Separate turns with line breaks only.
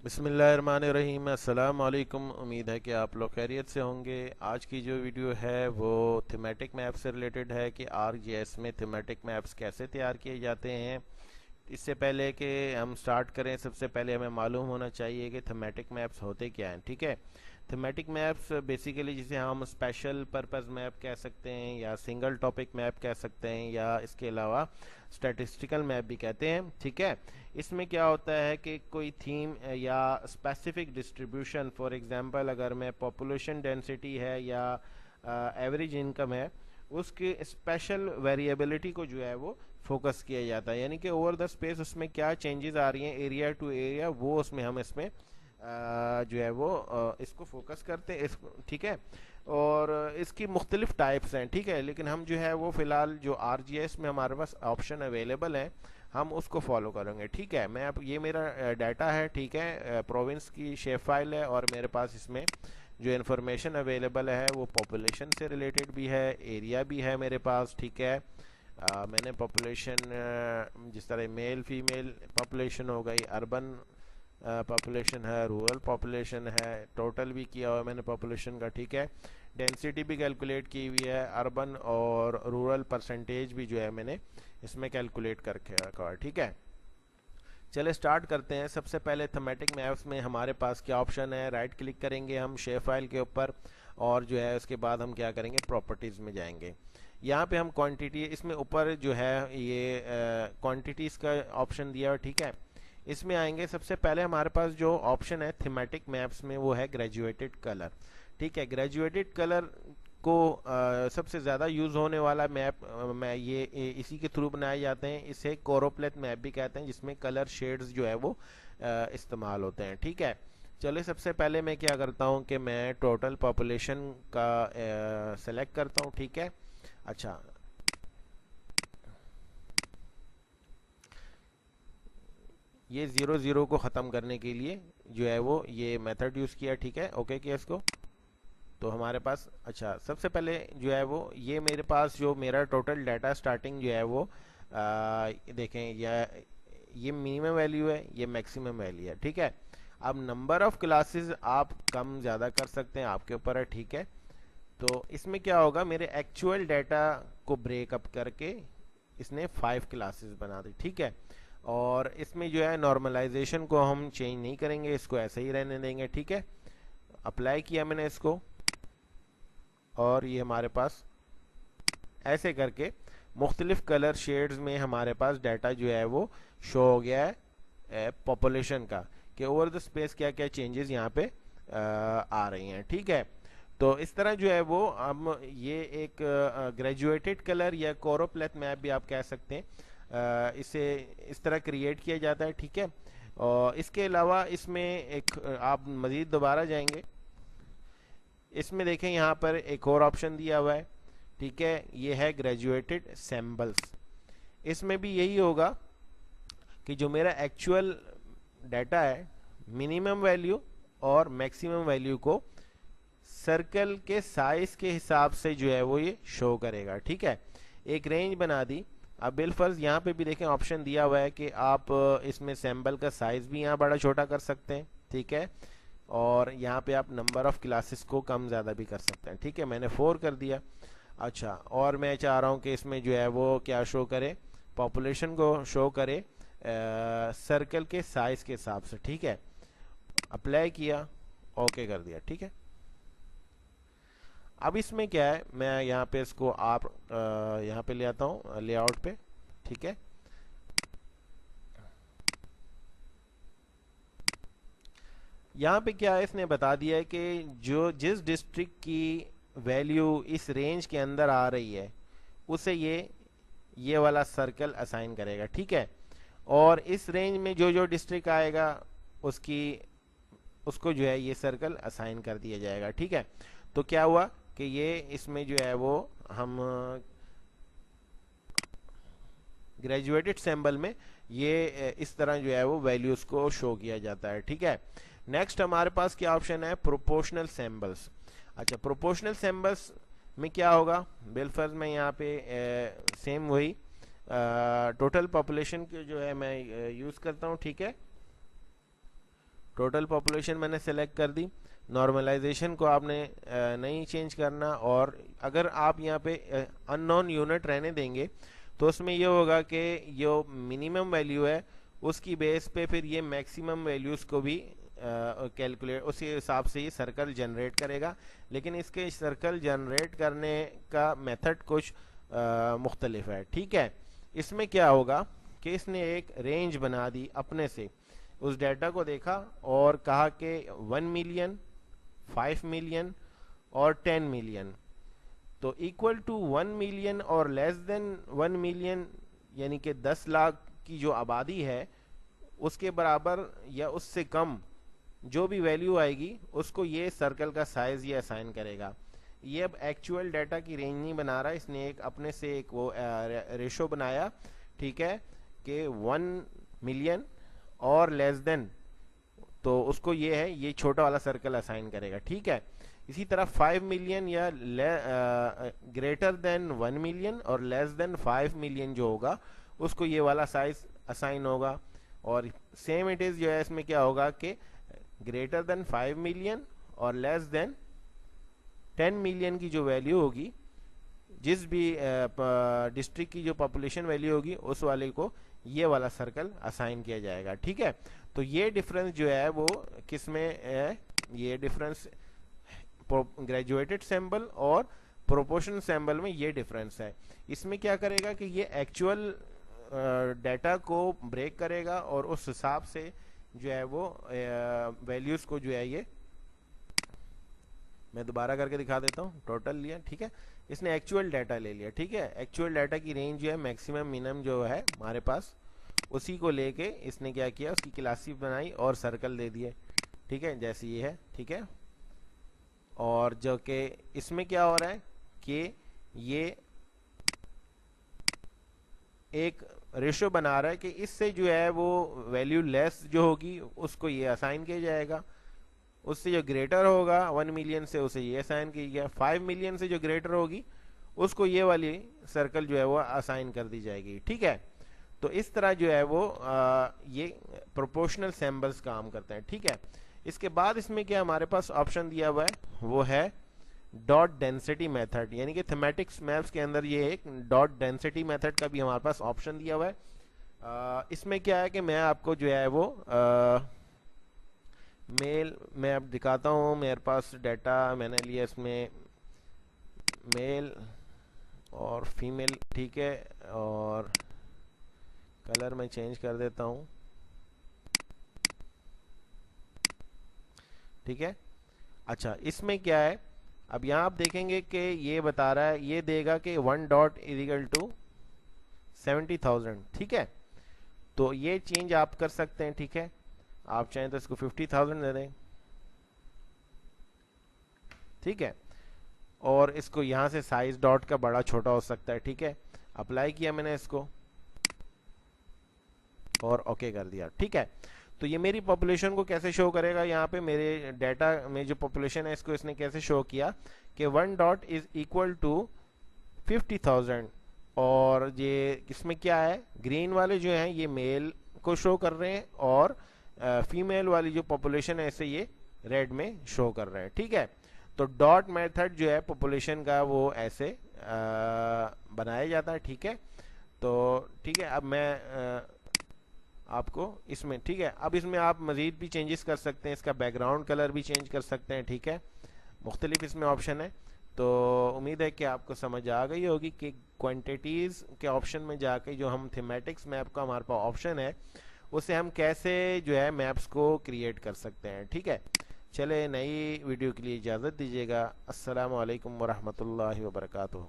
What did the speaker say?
बिस्मिल्लाहिर्रहमानिर्रहीम। अस्सलाम वालेकुम। उम्मीद है कि आप लोग खैरियत से होंगे। आज की जो वीडियो है वो थीमेटिक मैप से रिलेटेड है कि आरजीएस में थीमेटिक मैप्स कैसे तैयार किए जाते हैं। इससे पहले कि हम स्टार्ट करें, सबसे पहले हमें मालूम होना चाहिए कि थीमेटिक मैप्स होते क्या हैं। ठीक है, थीमेटिक मैप्स बेसिकली जिसे हम स्पेशल पर्पस मैप कह सकते हैं या सिंगल टॉपिक मैप कह सकते हैं या इसके अलावा स्टैटिस्टिकल मैप भी कहते हैं। ठीक है, इसमें क्या होता है कि कोई थीम या स्पेसिफिक डिस्ट्रीब्यूशन, फॉर एग्जांपल अगर मैं पॉपुलेशन डेंसिटी है या एवरेज इनकम है, उसकी स्पेशल वेरिएबिलिटी को जो है वो फोकस किया जाता है। यानी कि ओवर द स्पेस उसमें क्या चेंजेस आ रही हैं एरिया टू एरिया, वो उसमें हम इसमें जो है वो इसको फोकस करते हैं इसको। ठीक है, और इसकी मुख्तलिफ टाइप्स हैं। ठीक है, लेकिन हम जो है वो फ़िलहाल जो आरजीएस में हमारे पास ऑप्शन अवेलेबल है हम उसको फॉलो करेंगे। ठीक है, मैं अब ये मेरा डाटा है। ठीक है, प्रोविंस की शेप फाइल है और मेरे पास इसमें जो इन्फॉर्मेशन अवेलेबल है वो पॉपुलेशन से रिलेटेड भी है, एरिया भी है मेरे पास। ठीक है, मैंने पॉपुलेशन जिस तरह मेल फीमेल पॉपुलेशन हो गई, अर्बन पॉपुलेशन है, रूरल पॉपुलेशन है, टोटल भी किया हुआ है मैंने पॉपुलेशन का। ठीक है, डेंसिटी भी कैलकुलेट की हुई है, अर्बन और रूरल परसेंटेज भी जो है मैंने इसमें कैलकुलेट करके रखा है। ठीक है, चले स्टार्ट करते हैं। सबसे पहले थीमेटिक मैप्स में हमारे पास क्या ऑप्शन है, राइट क्लिक करेंगे हम शेप फाइल के ऊपर और जो है उसके बाद हम क्या करेंगे, प्रॉपर्टीज़ में जाएंगे। यहाँ पे हम क्वांटिटी, इसमें ऊपर जो है ये क्वांटिटीज़ का ऑप्शन दिया हुआ। ठीक है, इसमें आएंगे। सबसे पहले हमारे पास जो ऑप्शन है थीमेटिक मैप्स में वो है ग्रेजुएटेड कलर। ठीक है, ग्रेजुएटेड कलर को सबसे ज़्यादा यूज़ होने वाला मैप मैं ये इसी के थ्रू बनाए जाते हैं। इसे कोरोप्लेथ मैप भी कहते हैं, जिसमें कलर शेड्स जो है वो इस्तेमाल होते हैं। ठीक है, चलिए सबसे पहले मैं क्या करता हूँ कि मैं टोटल पॉपुलेशन का सेलेक्ट करता हूँ। ठीक है, अच्छा, ये ज़ीरो ज़ीरो को ख़त्म करने के लिए जो है वो ये मेथड यूज़ किया। ठीक है, ओके किया इसको। तो हमारे पास, अच्छा, सबसे पहले जो है वो ये मेरे पास जो मेरा टोटल डाटा स्टार्टिंग जो है वो देखें, ये मिनिमम वैल्यू है, ये मैक्सिमम वैल्यू है। ठीक है, अब नंबर ऑफ क्लासेस आप कम ज़्यादा कर सकते हैं, आपके ऊपर है। ठीक है, तो इसमें क्या होगा, मेरे एक्चुअल डाटा को ब्रेकअप करके इसने 5 क्लासेस बना दी। ठीक है, और इसमें जो है नॉर्मलाइजेशन को हम चेंज नहीं करेंगे, इसको ऐसे ही रहने देंगे। ठीक है, अप्लाई किया मैंने इसको और ये हमारे पास ऐसे करके मुख्तलिफ कलर शेड्स में हमारे पास डाटा जो है वो शो हो गया है पॉपुलेशन का, कि ओवर द स्पेस क्या क्या चेंजेस यहाँ पे आ रही हैं। ठीक है, तो इस तरह जो है वो हम ये एक ग्रेजुएटेड कलर या कोरोप्लेथ मैप भी आप कह सकते हैं, इसे इस तरह क्रिएट किया जाता है। ठीक है, और इसके अलावा इसमें एक आप मज़ीद दोबारा जाएंगे, इसमें देखें यहाँ पर एक और ऑप्शन दिया हुआ है। ठीक है, ये है ग्रेजुएटेड सैम्बल्स। इसमें भी यही होगा कि जो मेरा एक्चुअल डाटा है, मिनिमम वैल्यू और मैक्सिमम वैल्यू को सर्कल के साइज के हिसाब से जो है वो ये शो करेगा। ठीक है, एक रेंज बना दी। अब बिलफर्ज यहाँ पे भी देखें ऑप्शन दिया हुआ है कि आप इसमें सैम्बल का साइज भी यहाँ बड़ा छोटा कर सकते हैं। ठीक है, और यहाँ पे आप नंबर ऑफ क्लासेस को कम ज़्यादा भी कर सकते हैं। ठीक है, मैंने 4 कर दिया। अच्छा, और मैं चाह रहा हूँ कि इसमें जो है वो क्या शो करे, पॉपुलेशन को शो करे सर्कल के साइज के हिसाब से। ठीक है, अप्लाई किया, ओके कर दिया। ठीक है, अब इसमें क्या है, मैं यहाँ पे इसको आप यहाँ पे ले आता हूँ लेआउट पे। ठीक है, यहाँ पे क्या है, इसने बता दिया है कि जो जिस डिस्ट्रिक्ट की वैल्यू इस रेंज के अंदर आ रही है उसे ये वाला सर्कल असाइन करेगा। ठीक है, और इस रेंज में जो जो डिस्ट्रिक्ट आएगा उसकी उसको जो है ये सर्कल असाइन कर दिया जाएगा। ठीक है, तो क्या हुआ कि ये इसमें जो है वो हम ग्रेजुएटेड सैम्बल में ये इस तरह जो है वो वैल्यूज को शो किया जाता है। ठीक है, नेक्स्ट हमारे पास क्या ऑप्शन है, प्रोपोर्शनल सैम्बल्स। अच्छा, प्रोपोर्शनल सैम्बल्स में क्या होगा, बिलफर्ज में यहाँ पे सेम वही टोटल पॉपुलेशन के जो है मैं यूज़ करता हूँ। ठीक है, टोटल पॉपुलेशन मैंने सेलेक्ट कर दी। नॉर्मलाइजेशन को आपने नहीं चेंज करना, और अगर आप यहाँ पे अननोन यूनिट रहने देंगे तो उसमें ये होगा कि जो मिनिमम वैल्यू है उसकी बेस पे फिर ये मैक्सिमम वैल्यूज़ को भी कैलकुलेट उसी हिसाब से ये सर्कल जनरेट करेगा। लेकिन इसके सर्कल जनरेट करने का मेथड कुछ मुख्तलिफ है, ठीक है। इसमें क्या होगा कि इसने एक रेंज बना दी अपने से, उस डाटा को देखा और कहा कि 1 मिलियन, 5 मिलियन और 10 मिलियन, तो इक्वल टू 1 मिलियन और लेस देन 1 मिलियन, यानी कि 10 लाख की जो आबादी है उसके बराबर या उससे कम जो भी वैल्यू आएगी उसको ये सर्कल का साइज ये असाइन करेगा। ये अब एक्चुअल डाटा की रेंज नहीं बना रहा, इसने एक अपने से एक वो रेशो बनाया, ठीक है, कि 1 मिलियन और लेस देन, तो उसको ये है, ये छोटा वाला सर्कल असाइन करेगा, ठीक है। इसी तरह 5 मिलियन या ग्रेटर देन 1 मिलियन और लेस देन 5 मिलियन जो होगा उसको ये वाला साइज असाइन होगा। और सेम इट इज जो है इसमें क्या होगा कि ग्रेटर देन 5 मिलियन और लेस देन 10 मिलियन की जो वैल्यू होगी, जिस भी डिस्ट्रिक्ट की जो पॉपुलेशन वैल्यू होगी उस वाले को ये वाला सर्कल असाइन किया जाएगा, ठीक है। तो ये डिफरेंस जो है वो किस में है, ये डिफरेंस ग्रेजुएटेड सैंपल और प्रोपोर्शनल सैंपल में ये डिफरेंस है। इसमें क्या करेगा कि ये एक्चुअल डाटा को ब्रेक करेगा और उस हिसाब से जो है वो वैल्यूज को जो है ये, मैं दोबारा करके दिखा देता हूँ, टोटल लिया, ठीक है, इसने एक्चुअल डाटा ले लिया, ठीक है। एक्चुअल डाटा की रेंज जो है मैक्सिमम मिनिमम जो है हमारे पास उसी को लेके इसने क्या किया, उसकी क्लासेस बनाई और सर्कल दे दिए, ठीक है, जैसे ये है, ठीक है। और जो कि इसमें क्या हो रहा है कि ये एक रेशो बना रहा है कि इससे जो है वो वैल्यू लेस जो होगी उसको ये असाइन किया जाएगा, उससे जो ग्रेटर होगा 1 मिलियन से उसे ये असाइन किया गया, 5 मिलियन से जो ग्रेटर होगी उसको ये वाली सर्कल जो है वो असाइन कर दी जाएगी, ठीक है। तो इस तरह जो है वो ये प्रोपोर्शनल सैंपल्स काम करते हैं, ठीक है। इसके बाद इसमें क्या हमारे पास ऑप्शन दिया हुआ है, वो है डॉट डेंसिटी मेथड, यानी कि थीमेटिक्स मैप्स के अंदर ये एक डॉट डेंसिटी मेथड का भी हमारे पास ऑप्शन दिया हुआ है। इसमें क्या है कि मैं आपको जो है वो मेल मैं अब दिखाता हूँ, मेरे पास डाटा मैंने लिया इसमें मेल और फीमेल, ठीक है, और कलर मैं चेंज कर देता हूँ, ठीक है। अच्छा, इसमें क्या है, अब यहाँ आप देखेंगे कि ये बता रहा है, ये देगा कि 1 डॉट इजिकल टू 70,000, ठीक है। तो ये चेंज आप कर सकते हैं, ठीक है, आप चाहें तो इसको 50,000 दे दें, ठीक है। और इसको यहाँ से साइज डॉट का बड़ा छोटा हो सकता है, ठीक है। अप्लाई किया मैंने इसको और ओके कर दिया, ठीक है। तो ये मेरी पॉपुलेशन को कैसे शो करेगा, यहाँ पे मेरे डाटा में जो पॉपुलेशन है इसको इसने कैसे शो किया कि 1 डॉट इज इक्वल टू 50,000, और ये इसमें क्या है, ग्रीन वाले जो हैं ये मेल को शो कर रहे हैं और फीमेल वाली जो पॉपुलेशन है इसे ये रेड में शो कर रहे हैं, ठीक है। तो डॉट मेथड जो है पॉपुलेशन का वो ऐसे बनाया जाता है, ठीक है। तो ठीक है, अब मैं आपको इसमें, ठीक है, अब इसमें आप मज़ीद भी चेंजेस कर सकते हैं, इसका बैकग्राउंड कलर भी चेंज कर सकते हैं, ठीक है, मुख्तलिफ इसमें ऑप्शन है। तो उम्मीद है कि आपको समझ आ गई होगी कि क्वांटिटीज़ के ऑप्शन में जाके जो हम थीमेटिक्स मैप का हमारे पास ऑप्शन है उसे हम कैसे जो है मैप्स को क्रिएट कर सकते हैं, ठीक है। चले, नई वीडियो के लिए इजाज़त दीजिएगा। अस्सलामु अलैकुम वरहमतुल्लाहि वबरकातुहू।